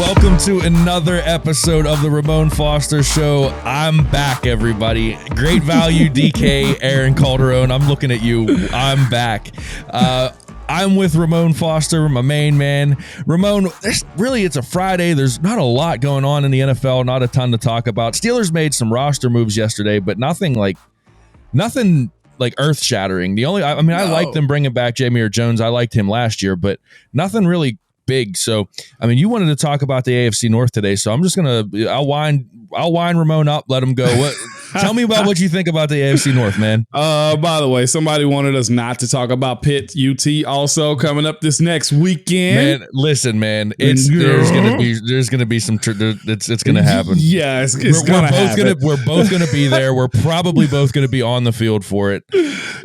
Welcome to another episode of the Ramon Foster Show. I'm back, everybody. Great value, DK, Aaron Calderon. I'm looking at you. I'm back. I'm with Ramon Foster, my main man. Ramon, it's a Friday. There's not a lot going on in the NFL, not a ton to talk about. Steelers made some roster moves yesterday, but nothing like earth-shattering. I like them bringing back Jameer Jones. I liked him last year, but nothing really big. So, you wanted to talk about the AFC North today, so I'm just I'll wind Ramon up, let him go. Tell me about what you think about the AFC North, man. By the way, somebody wanted us not to talk about Pitt UT also coming up this next weekend. Man, listen, man, there's gonna be some. It's gonna happen. Yeah, it's gonna happen. We're both gonna be there. We're probably both gonna be on the field for it.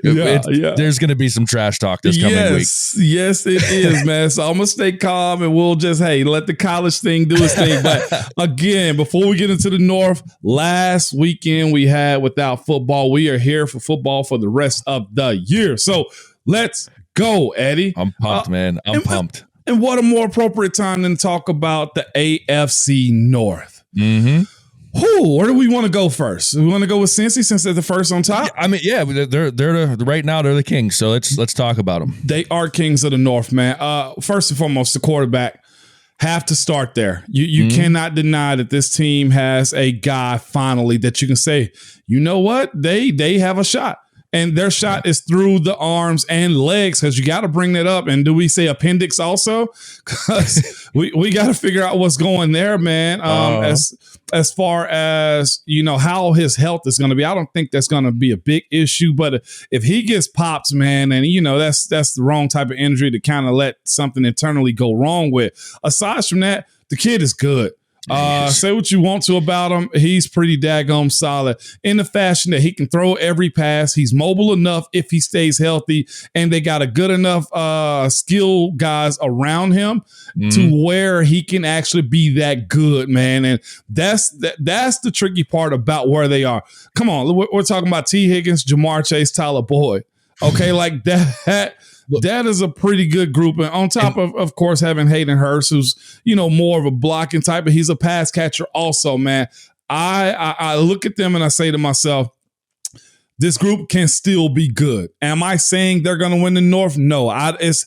There's gonna be some trash talk this coming week. Yes, it is, man. So I'm gonna stay calm and we'll just let the college thing do its thing. But again, before we get into the North, last weekend we had without football. We are here for football for the rest of the year. So let's go, Eddie. I'm pumped, man. I'm pumped. And what a more appropriate time than talk about the AFC North. Mm-hmm. Where do we want to go first? We want to go with Cincy since they're the first on top. They're right now they're the kings. So let's talk about them. They are kings of the North, man. First and foremost, the quarterback have to start there. You cannot deny that this team has a guy finally that you can say, you know what, they have a shot. And their shot is through the arms and legs, because you got to bring that up. And do we say appendix also? Because we got to figure out what's going there, man. As far as, how his health is going to be, I don't think that's going to be a big issue. But if he gets pops, man, and, that's the wrong type of injury to kind of let something internally go wrong with. Aside from that, the kid is good. Say what you want to about him. He's pretty daggone solid in the fashion that he can throw every pass. He's mobile enough if he stays healthy, and they got a good enough skill guys around him to where he can actually be that good, man. And that's the tricky part about where they are. Come on, we're talking about T. Higgins, Jamar Chase, Tyler Boyd. Okay, like that. That is a pretty good group. And on top of course, having Hayden Hurst, who's, more of a blocking type, but he's a pass catcher also, man. I look at them and I say to myself, this group can still be good. Am I saying they're going to win the North? No, it's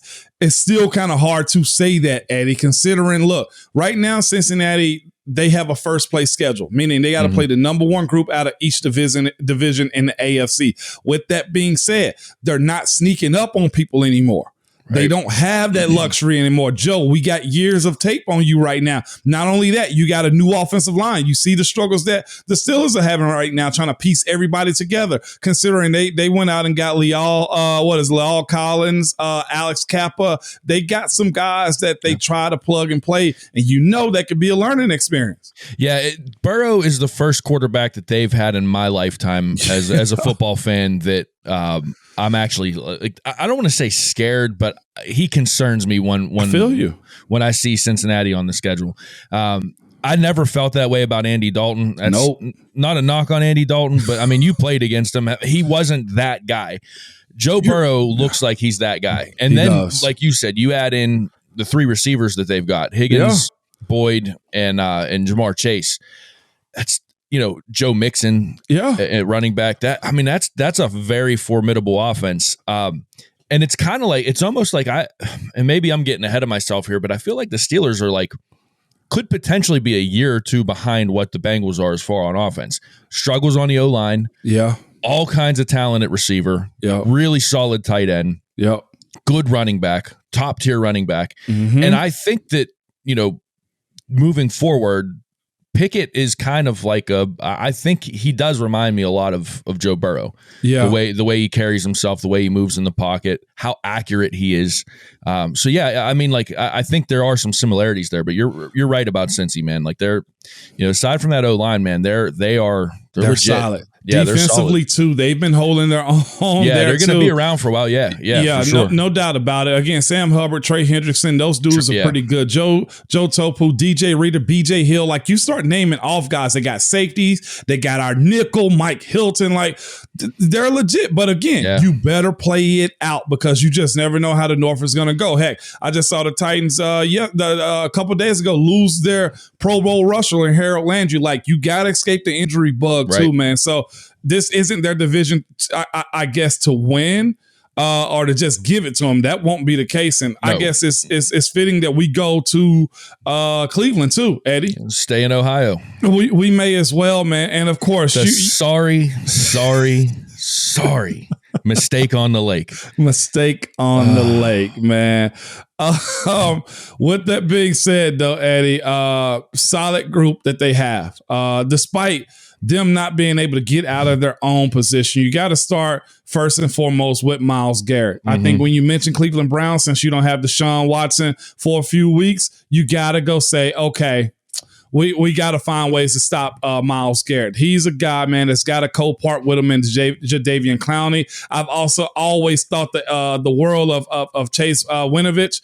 still kind of hard to say that, Eddie, considering, look, right now, Cincinnati, they have a first place schedule, meaning they got to play the number one group out of each division in the AFC. With that being said, they're not sneaking up on people anymore. Right. They don't have that luxury anymore. Joe, we got years of tape on you right now. Not only that, you got a new offensive line. You see the struggles that the Steelers are having right now, trying to piece everybody together, considering they went out and got Leal Collins, Alex Kappa. They got some guys that they try to plug and play, and that could be a learning experience. Yeah, Burrow is the first quarterback that they've had in my lifetime as a football fan that I'm actually, I don't want to say scared, but he concerns me when I feel you when I see Cincinnati on the schedule. I never felt that way about Andy Dalton. Nope. Not a knock on Andy Dalton, but you played against him. He wasn't that guy. Joe Burrow looks like he's that guy. And like you said, you add in the three receivers that they've got, Higgins, Boyd, and Jamar Chase. That's, Joe Mixon, at running back. That's a very formidable offense. And it's kind of like, it's almost like and maybe I'm getting ahead of myself here, but I feel like the Steelers are could potentially be a year or two behind what the Bengals are as far on offense. Struggles on the O-line. Yeah. All kinds of talent at receiver. Yeah. Really solid tight end. Yeah. Good running back. Top tier running back. Mm-hmm. And I think that, moving forward, Pickett is kind of like I think he does remind me a lot of Joe Burrow. Yeah. The way he carries himself, the way he moves in the pocket, how accurate he is. I think there are some similarities there, but you're right about Cincy, man. Like they're, aside from that O-line, man, they're legit. Solid. Yeah, defensively too. They've been holding their own. Yeah, they're going to be around for a while. Yeah, for sure. no doubt about it. Again, Sam Hubbard, Trey Hendrickson, those dudes are pretty good. Joe Topu, DJ Reader, BJ Hill. Like, you start naming off guys. They got safeties. They got our nickel, Mike Hilton. Like, they're legit. But again, you better play it out because you just never know how the North is going to go. Heck, I just saw the Titans a couple of days ago lose their Pro Bowl rusher and Harold Landry. Like, you got to escape the injury bug too, man. So this isn't their division, I guess, to win or to just give it to them. That won't be the case. And I guess it's fitting that we go to Cleveland too, Eddie. Stay in Ohio. We may as well, man. And of course, sorry. Mistake on the lake. Mistake on the lake, man. With that being said, though, Eddie, solid group that they have. Despite them not being able to get out of their own position, you got to start first and foremost with Myles Garrett. I think when you mention Cleveland Browns, since you don't have Deshaun Watson for a few weeks, you got to go say, okay, we got to find ways to stop Myles Garrett. He's a guy, man, that's got to co-part with him in Jadeveon Clowney. I've also always thought that the world of Chase Winovich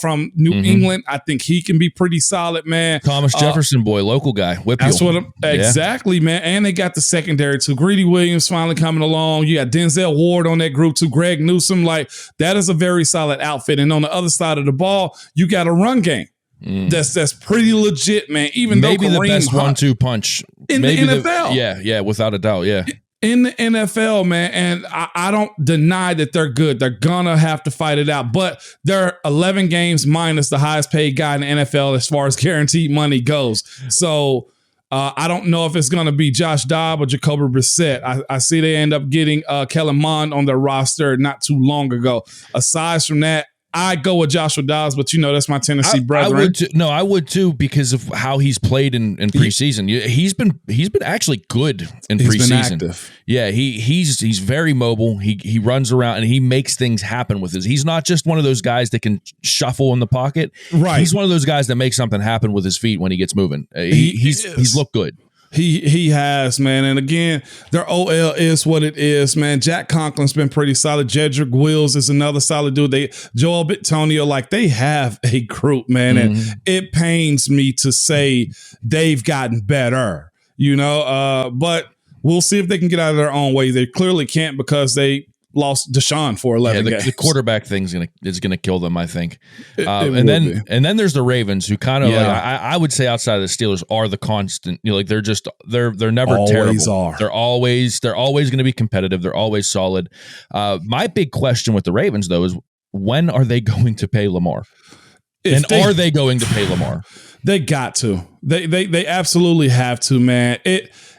from New England. I think he can be pretty solid, man. Thomas Jefferson boy, local guy. That's what exactly, man. And they got the secondary too. Greedy Williams finally coming along. You got Denzel Ward on that group too. Greg Newsome. Like, that is a very solid outfit. And on the other side of the ball, you got a run game. That's pretty legit, man. Even maybe though the best 1-2 punch in the NFL. Yeah, without a doubt. Yeah. In the NFL, man, and I don't deny that they're good. They're gonna have to fight it out, but they're 11 games minus the highest paid guy in the NFL as far as guaranteed money goes. So I don't know if it's gonna be Josh Dobbs or Jacoby Brissett. I see they end up getting Kellen Mond on their roster not too long ago. Aside from that, I go with Joshua Dobbs, but that's my Tennessee brethren. I would too because of how he's played in preseason. He's been actually good in preseason. He's been active. Yeah, he's very mobile. He runs around and he makes things happen with his. He's not just one of those guys that can shuffle in the pocket. Right. He's one of those guys that makes something happen with his feet when he gets moving. He's looked good. He has, man. And again, their OL is what it is, man. Jack Conklin's been pretty solid. Jedrick Wills is another solid dude. Joel Bitonio, like, they have a group, man. And it pains me to say they've gotten better, but we'll see if they can get out of their own way. They clearly can't because they lost Deshaun for 11 games. The quarterback thing is gonna kill them, I think. And then there's the Ravens, who kind of I would say outside of the Steelers are the constant. They're never always terrible. They're always going to be competitive. They're always solid. My big question with the Ravens though is, when are they going to pay Lamar? Are they going to pay Lamar? They got to. They absolutely have to, man.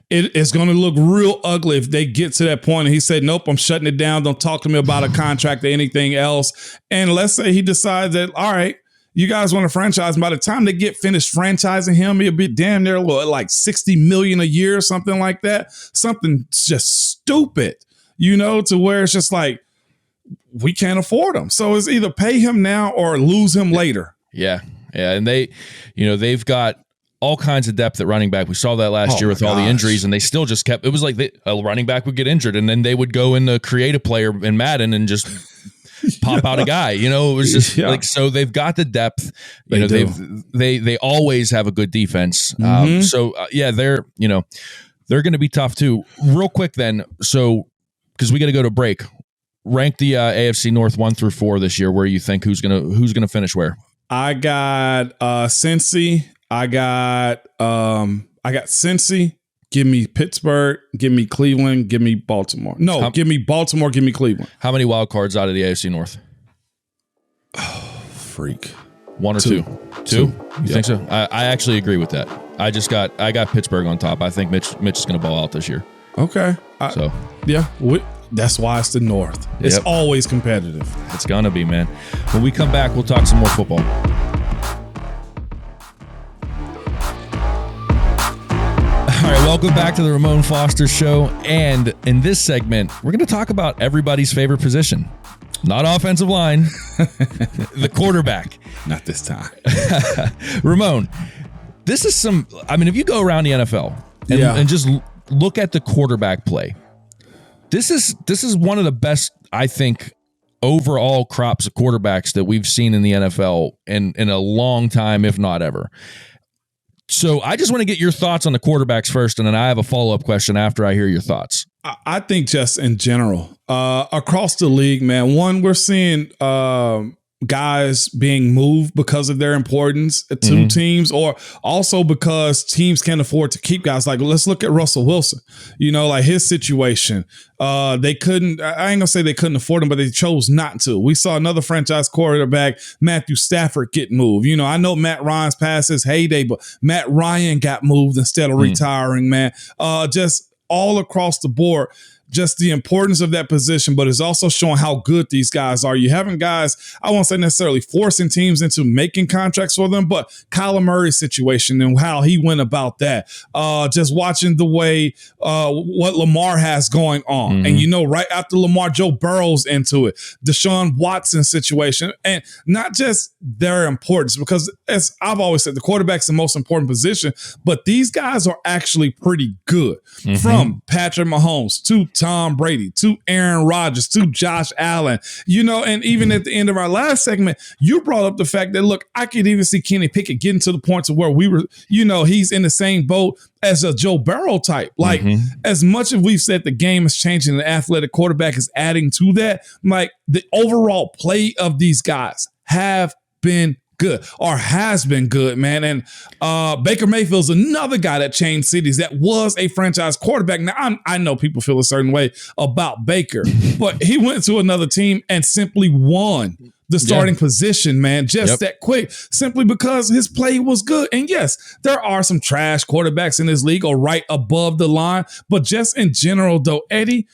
It is going to look real ugly if they get to that point and he said, nope, I'm shutting it down. Don't talk to me about a contract or anything else. And let's say he decides that, all right, you guys want to franchise. And by the time they get finished franchising him, he'll be damn near like $60 million a year or something like that. Something just stupid, to where it's just like, we can't afford him. So it's either pay him now or lose him later. Yeah. And they've got all kinds of depth at running back. We saw that last year with all the injuries, and they still just kept. It was like a running back would get injured, and then they would go in the create a player in Madden and just pop out a guy. It was just like, so they've got the depth. They always have a good defense. They're going to be tough too. Real quick then, so because we got to go to break. Rank the AFC North 1 through 4 this year. Where you think who's gonna finish where? I got Cincy. I got Cincy. Give me Pittsburgh. Give me Cleveland. Give me Baltimore. No, give me Baltimore. Give me Cleveland. How many wild cards out of the AFC North? Oh, freak. 1 or 2? 2? You think so? I actually agree with that. I got Pittsburgh on top. I think Mitch is going to ball out this year. Okay. That's why it's the North. It's always competitive. It's going to be, man. When we come back, we'll talk some more football. All right, welcome back to the Ramon Foster Show. And in this segment, we're going to talk about everybody's favorite position. Not offensive line, the quarterback. Not this time. Ramon, this is if you go around the NFL and just look at the quarterback play. This is one of the best, I think, overall crops of quarterbacks that we've seen in the NFL in a long time, if not ever. So I just want to get your thoughts on the quarterbacks first, and then I have a follow-up question after I hear your thoughts. I think just in general, across the league, man, one, we're seeing guys being moved because of their importance to teams, or also because teams can't afford to keep guys. Like, let's look at Russell Wilson. Like his situation. They couldn't, I ain't gonna say they couldn't afford him, but they chose not to. We saw another franchise quarterback, Matthew Stafford, get moved. I know Matt Ryan's past his heyday, but Matt Ryan got moved instead of retiring, man. Just all across the board, just the importance of that position, but it's also showing how good these guys are. You having guys, I won't say necessarily forcing teams into making contracts for them, but Kyler Murray's situation and how he went about that. Just watching the way what Lamar has going on. And, right after Lamar, Joe Burrow's into it. Deshaun Watson's situation. And not just their importance, because as I've always said, the quarterback's the most important position, but these guys are actually pretty good. From Patrick Mahomes to Tom Brady to Aaron Rodgers to Josh Allen, and even at the end of our last segment, you brought up the fact that, look, I could even see Kenny Pickett getting to the point to where we were, he's in the same boat as a Joe Burrow type. Like, as much as we've said the game is changing and the athletic quarterback is adding to that, like the overall play of these guys have been good, or has been good, man. And Baker Mayfield's another guy that changed cities, that was a franchise quarterback. Now, I know people feel a certain way about Baker, but he went to another team and simply won the starting position, man, just that quick, simply because his play was good. And yes, there are some trash quarterbacks in this league or right above the line, but just in general, though, Eddie,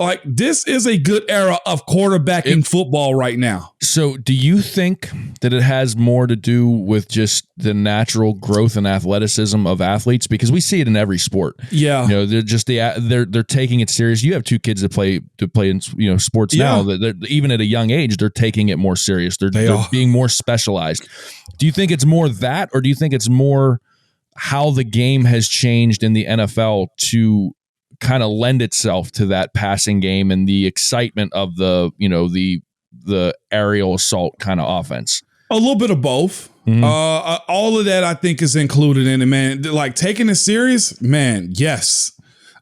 like, this is a good era of quarterbacking football right now. So do you think that it has more to do with just the natural growth and athleticism of athletes? Because we see it in every sport. Yeah. They're just they're taking it serious. You have two kids that play in sports now that even at a young age, they're taking it more serious. They're being more specialized. Do you think it's more that, or do you think it's more how the game has changed in the NFL to kind of lend itself to that passing game and the excitement of the aerial assault kind of offense? A little bit of both. All of that, I think, is included in it, man. Like, taking it serious, man, yes.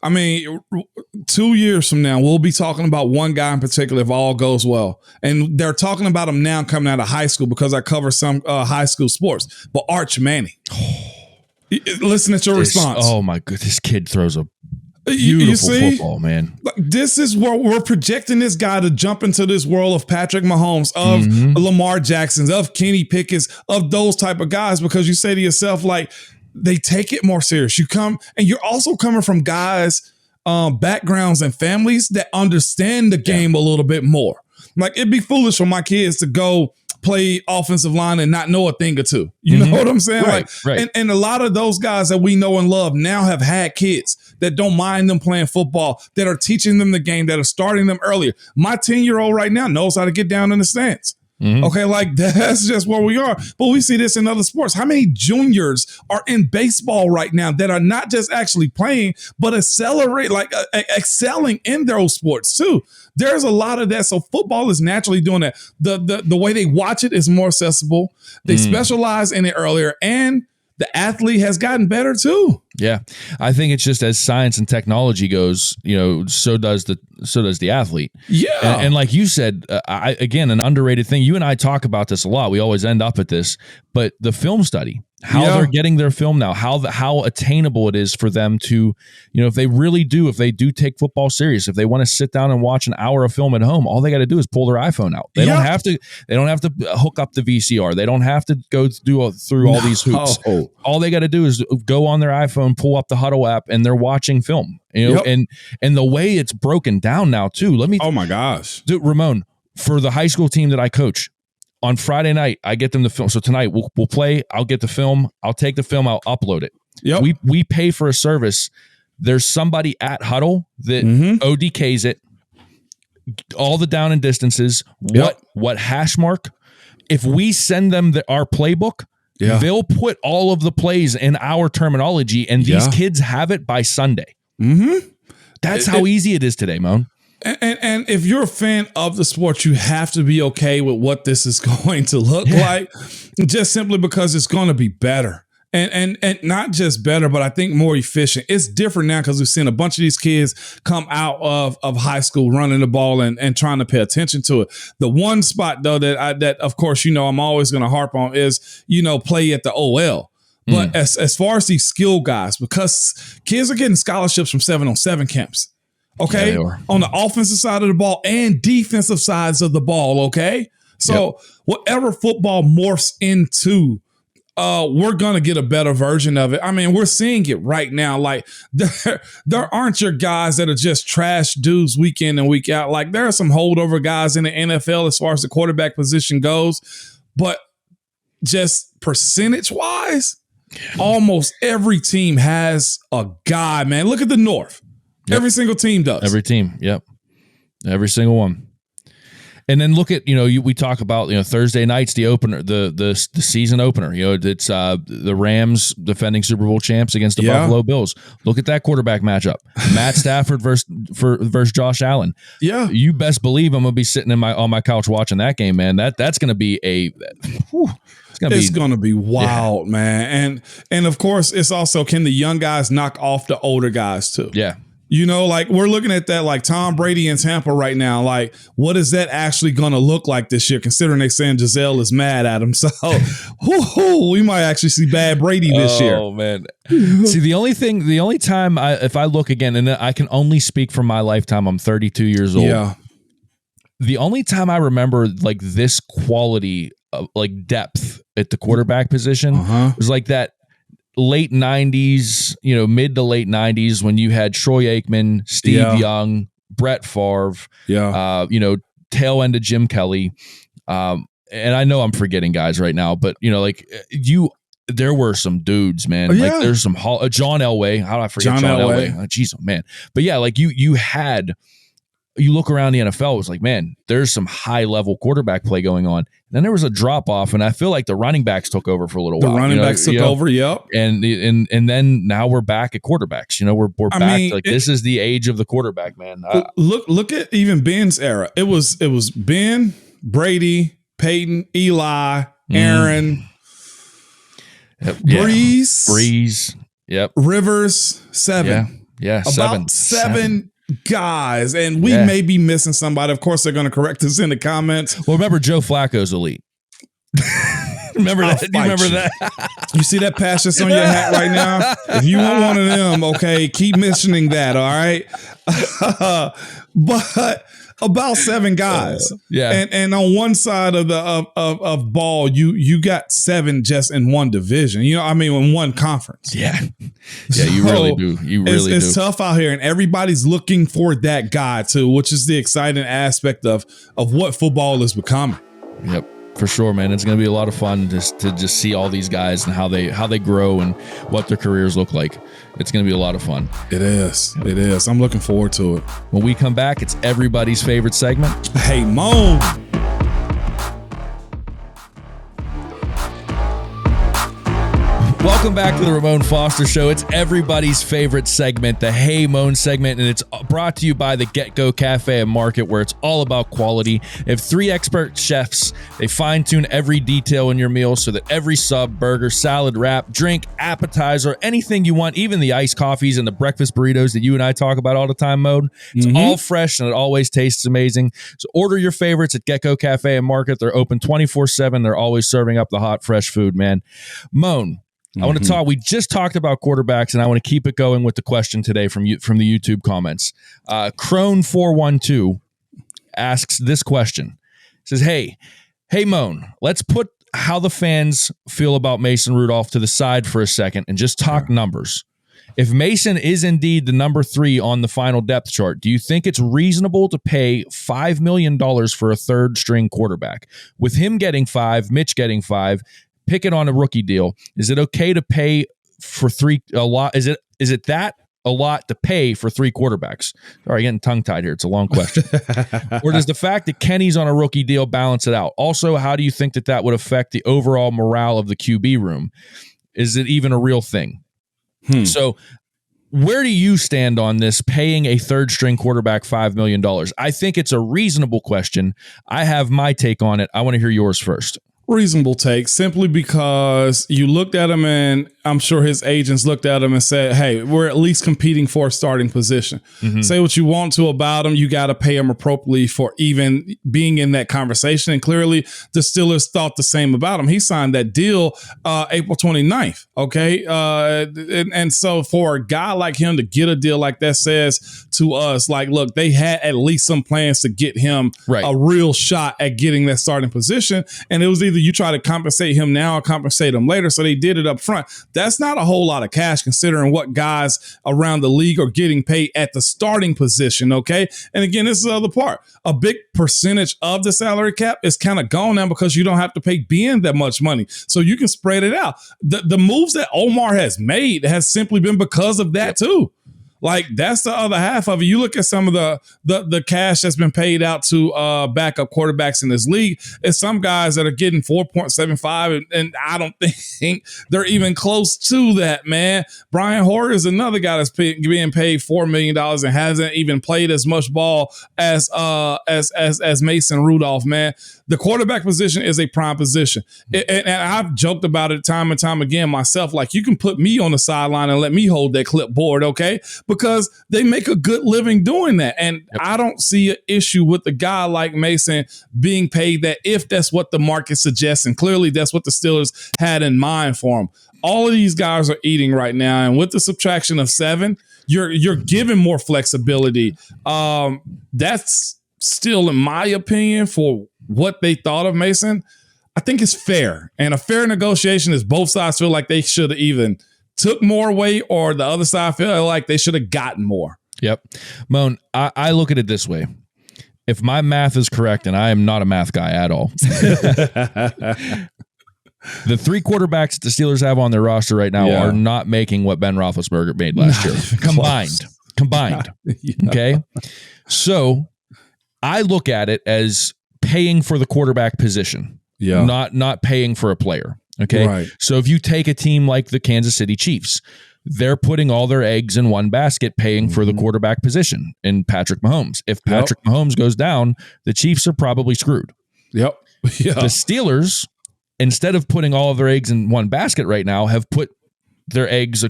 I mean, 2 years from now, we'll be talking about one guy in particular if all goes well. And they're talking about him now coming out of high school, because I cover some high school sports. But Arch Manning. Listen at your response. Oh, my goodness. This kid throws a beautiful football, man. This is where we're projecting this guy to jump into this world of Patrick Mahomes, of Lamar Jacksons, of Kenny Pickett's, of those type of guys, because you say to yourself, like, they take it more serious. You come, and you're also coming from guys, backgrounds and families that understand the game a little bit more. Like, it'd be foolish for my kids to go play offensive line and not know a thing or two. You know what I'm saying? Right. And a lot of those guys that we know and love now have had kids that don't mind them playing football, that are teaching them the game, that are starting them earlier. My 10-year-old right now knows how to get down in the stands. Okay, like, that's just where we are. But we see this in other sports. How many juniors are in baseball right now that are not just actually playing, but excelling in those sports too? There's a lot of that. So football is naturally doing that. The way they watch it is more accessible. They specialize in it earlier, and the athlete has gotten better too. Yeah. I think it's just, as science and technology goes, so does the athlete. Yeah. And like you said, again, an underrated thing. You and I talk about this a lot. We always end up at this, but the film study, how they're getting their film now, how attainable it is for them to, if they do take football serious, if they want to sit down and watch an hour of film at home, all they got to do is pull their iPhone out. They don't have to hook up the VCR. They don't have to go through all these hoops. All they got to do is go on their iPhone, pull up the Huddle app, and they're watching film. And the way it's broken down now too. Oh my gosh. Ramon, for the high school team that I coach, on Friday night, I get them the film. So tonight we'll play. I'll get the film. I'll take the film. I'll upload it. Yep. We pay for a service. There's somebody at Huddle that ODKs it, all the down and distances, what hash mark. If we send them our playbook, they'll put all of the plays in our terminology, and these kids have it by Sunday. Mm-hmm. That's how easy it is today, Mon. And if you're a fan of the sport, you have to be okay with what this is going to look like, just simply because it's going to be better. And not just better, but I think more efficient. It's different now because we've seen a bunch of these kids come out of high school running the ball and trying to pay attention to it. The one spot, though, that of course, I'm always going to harp on is, play at the OL. But as far as these skill guys, because kids are getting scholarships from 7-on-7 camps, okay, on the offensive side of the ball and defensive sides of the ball, okay? So whatever football morphs into, we're going to get a better version of it. I mean, we're seeing it right now. Like, there aren't your guys that are just trash dudes week in and week out. Like, there are some holdover guys in the NFL as far as the quarterback position goes. But just percentage-wise, almost every team has a guy, man. Look at the North. Yep. Every single team does. Every team, yep. Every single one. And then look at, we talk about, Thursday nights, the opener, the season opener. It's the Rams defending Super Bowl champs against the Buffalo Bills. Look at that quarterback matchup. Matt Stafford versus Josh Allen. Yeah. You best believe I'm going to be sitting on my couch watching that game, man. That's going to be it's going to be wild, man. And of course, it's also, can the young guys knock off the older guys too? Yeah. Like, we're looking at that, like Tom Brady in Tampa right now. Like, what is that actually going to look like this year, considering they're saying Giselle is mad at him? So, we might actually see bad Brady this year. Oh, man. See, the only time if I look again, and I can only speak from my lifetime, I'm 32 years old. Yeah. The only time I remember, like, this quality of, like, depth at the quarterback position was like that late 90s, mid to late 90s when you had Troy Aikman, Steve Young, Brett Favre, tail end of Jim Kelly. And I know I'm forgetting guys right now, but there were some dudes, man. Like there's some John Elway. How do I forget John Elway? Oh, geez, oh man. But yeah, like you look around the NFL, it was like, man, there's some high level quarterback play going on. And then there was a drop off, and I feel like the running backs took over for a little while. The running backs took over, yep. And then now we're back at quarterbacks. We're back to this is the age of the quarterback, man. Look at even Ben's era. It was Ben, Brady, Peyton, Eli, Aaron, Breeze, yep, Rivers, 7. Yeah, about seven guys, and we may be missing somebody. Of course, they're going to correct us in the comments. Well, remember Joe Flacco's elite. Remember that? Do you remember that? You see that patch that's on your hat right now? If you want one of them, okay, keep mentioning that, all right? But about 7 guys. And on one side of the of ball, you got 7 just in one division. In one conference. Yeah. Yeah, you really do. It's tough out here, and everybody's looking for that guy too, which is the exciting aspect of what football is becoming. Yep. For sure, man. It's going to be a lot of fun to see all these guys and how they grow and what their careers look like. It's going to be a lot of fun. It is. It is. I'm looking forward to it. When we come back, it's everybody's favorite segment. Hey, Mon. Welcome back to the Ramon Foster Show. It's everybody's favorite segment, the Hey Mon segment, and it's brought to you by the Get-Go Cafe and Market, where it's all about quality. They have 3 expert chefs. They fine-tune every detail in your meal so that every sub, burger, salad, wrap, drink, appetizer, anything you want, even the iced coffees and the breakfast burritos that you and I talk about all the time, Mode. It's all fresh and it always tastes amazing. So order your favorites at Get-Go Cafe and Market. They're open 24/7. They're always serving up the hot, fresh food, man. Mon. I want to talk. We just talked about quarterbacks, and I want to keep it going with the question today from the YouTube comments. Crone412 asks this question. It says, Hey, Mon, let's put how the fans feel about Mason Rudolph to the side for a second and just talk numbers. If Mason is indeed the number 3 on the final depth chart, do you think it's reasonable to pay $5 million for a third-string quarterback? With him getting 5, Mitch getting 5, pick it on a rookie deal. Is it okay to pay for 3 a lot? Is it that a lot to pay for 3 quarterbacks? Sorry, getting tongue-tied here. It's a long question. Or does the fact that Kenny's on a rookie deal balance it out? Also, how do you think that would affect the overall morale of the QB room? Is it even a real thing? So Where do you stand on this, paying a third-string quarterback $5 million? I think it's a reasonable question. I have my take on it. I want to hear yours first. Reasonable take, simply because you looked at him, and I'm sure his agents looked at him and said, hey, we're at least competing for a starting position. Mm-hmm. Say what you want to about him. You got to pay him appropriately for even being in that conversation. And clearly the Steelers thought the same about him. He signed that deal April 29th. Okay. And so for a guy like him to get a deal like that says to us, like, look, they had at least some plans to get him a real shot at getting that starting position. And it was either you try to compensate him now or compensate him later. So they did it up front. That's not a whole lot of cash considering what guys around the league are getting paid at the starting position. Okay. And again, this is the other part. A big percentage of the salary cap is kind of gone now because you don't have to pay Ben that much money. So you can spread it out. The moves that Omar has made has simply been because of that too. Like, that's the other half of it. You look at some of the cash that's been paid out to backup quarterbacks in this league. It's some guys that are getting 4.75, and I don't think they're even close to that, man. Brian Hoyer is another guy that's being paid $4 million and hasn't even played as much ball as Mason Rudolph, man. The quarterback position is a prime position. And I've joked about it time and time again myself. Like, you can put me on the sideline and let me hold that clipboard, okay? Because they make a good living doing that. And I don't see an issue with a guy like Mason being paid that if that's what the market suggests. And clearly that's what the Steelers had in mind for him. All of these guys are eating right now. And with the subtraction of 7, you're giving more flexibility. That's still, in my opinion, for what they thought of Mason, I think it's fair. And a fair negotiation is both sides feel like they should have even took more away, or the other side feel like they should have gotten more. Yep. Moan, I look at it this way. If my math is correct, and I am not a math guy at all, the 3 quarterbacks that the Steelers have on their roster right now are not making what Ben Roethlisberger made last year. Combined. Okay. So I look at it as paying for the quarterback position, not paying for a player. Okay. Right. So if you take a team like the Kansas City Chiefs, they're putting all their eggs in one basket, paying for the quarterback position in Patrick Mahomes. If Patrick Mahomes goes down, the Chiefs are probably screwed. Yep. The Steelers, instead of putting all of their eggs in one basket right now, have put their eggs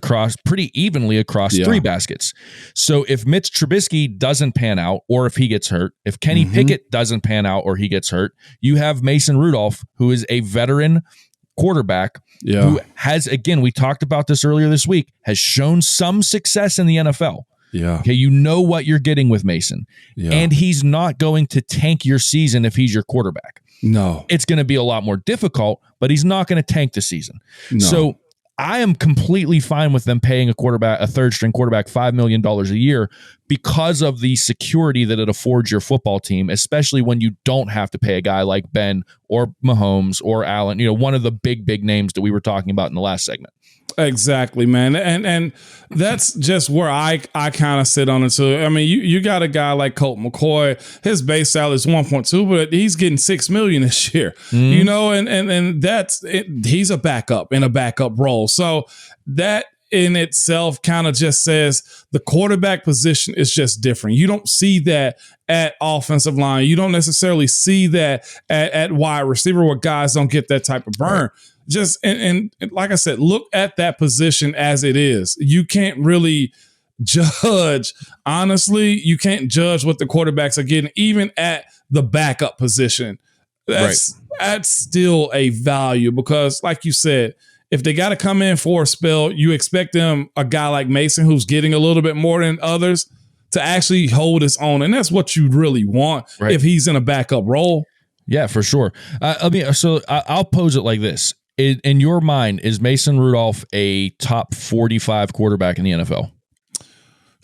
pretty evenly across 3 baskets. So if Mitch Trubisky doesn't pan out, or if he gets hurt, if Kenny Pickett doesn't pan out or he gets hurt, you have Mason Rudolph, who is a veteran quarterback who has, again, we talked about this earlier this week, has shown some success in the NFL. Yeah. Okay. You know what you're getting with Mason. Yeah. And he's not going to tank your season if he's your quarterback. No. It's going to be a lot more difficult, but he's not going to tank the season. No. So I am completely fine with them paying a third-string quarterback $5 million a year because of the security that it affords your football team, especially when you don't have to pay a guy like Ben or Mahomes or Allen, one of the big names that we were talking about in the last segment. Exactly, man. And that's just where I kind of sit on it too. I mean, you got a guy like Colt McCoy, his base salary is 1.2, but he's getting $6 million this year, and that's it. He's a backup in a backup role. So that in itself kind of just says the quarterback position is just different. You don't see that at offensive line. You don't necessarily see that at wide receiver where guys don't get that type of burn. Right. Just and like I said, look at that position as it is. You can't really judge. Honestly, you can't judge what the quarterbacks are getting, even at the backup position. That's still a value because, like you said, if they got to come in for a spell, you expect them, a guy like Mason, who's getting a little bit more than others, to actually hold his own. And that's what you really want if he's in a backup role. Yeah, for sure. I'll pose it like this. In your mind, is Mason Rudolph a top 45 quarterback in the NFL?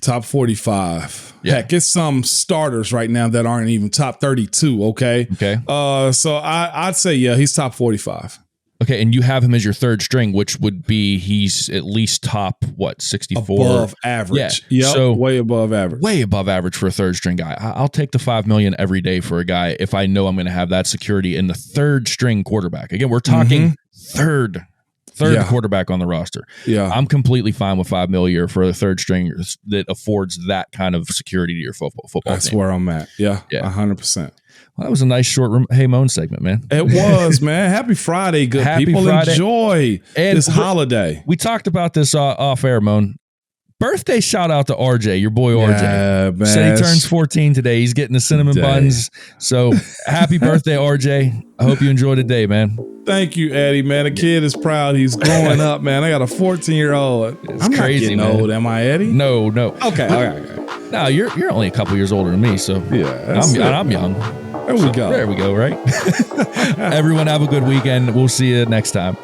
Top 45. Yeah. Heck, it's some starters right now that aren't even top 32, okay? Okay. So I'd say, he's top 45. Okay, and you have him as your third string, which would be he's at least top, 64? Above average. Yeah, yep, so way above average. Way above average for a third string guy. I'll take the $5 million every day for a guy if I know I'm going to have that security in the third string quarterback. Again, we're talking third third quarterback on the roster. Yeah. I'm completely fine with $5 million a year for a third stringer that affords that kind of security to your football That's team. where I'm at. Yeah. 100%. Well, that was a nice short Hey Mon segment, man. It was, man. Happy Friday, good people. Friday. Enjoy this holiday. We talked about this off air, Mon. Birthday shout out to RJ, your boy RJ. Yeah, man. Said he turns 14 today. He's getting the cinnamon buns. So happy birthday, RJ. I hope you enjoy the day, man. Thank you, Eddie, man. The kid is proud. He's growing up, man. I got a 14-year-old. I'm crazy, not getting old, am I, Eddie? No. Okay. No, you're only a couple years older than me, so yeah, I'm young. There we go. There we go, right? Everyone have a good weekend. We'll see you next time.